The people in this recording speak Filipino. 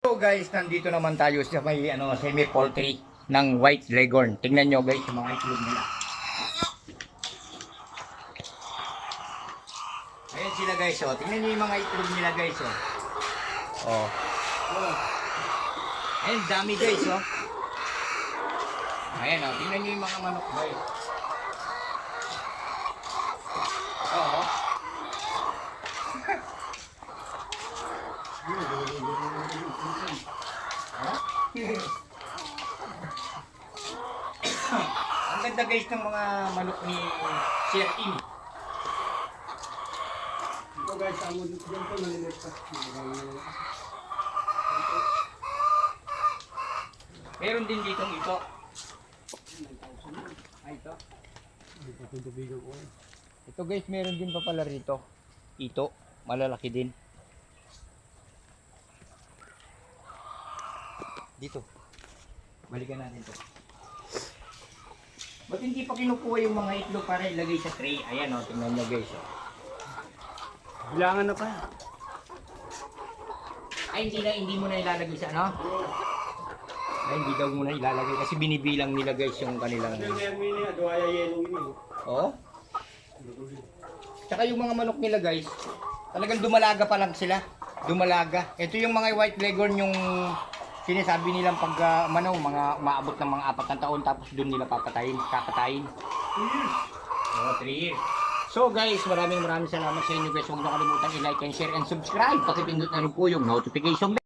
So guys, nandito naman tayo sa may semi-poultry ng white leghorn. Tingnan nyo guys yung mga itlog nila. Ayan sila guys, oh. Tingnan nyo yung mga itlog nila guys, oh. Oh. Ayan, dami guys, oh. Ayan, oh. Tingnan nyo yung mga manok guys. Oh. Ang ganda guys ng mga manok ni Sir Tim. Ito guys, amo dito dyan po nalilit pa. Meron din ditong ito. Ay, ito. Ito guys, meron din pa pala rito. Ito, malalaki din. Dito. Balikan natin to. Ba't hindi pa kinukuha yung mga itlog para ilagay sa tray? Ayan o, tingnan nyo guys. Oh. Bilangan na pa. Ay, hindi mo na ilalagay sa ano? Ay, hindi daw muna ilalagay kasi binibilang nila guys yung kanilang... Oo. Tsaka yung mga manok nila guys, talagang dumalaga pa lang sila. Dumalaga. Ito yung mga white leghorn yung sinasabi nilang pag mga umaabot ng mga 4 na taon tapos doon nila kakatayin. 3 years. Oh, 3 years. So guys, maraming salamat sa inyo guys. Huwag niyo kalimutan i-like and share and subscribe. Pakipindot na rin po yung notification bell.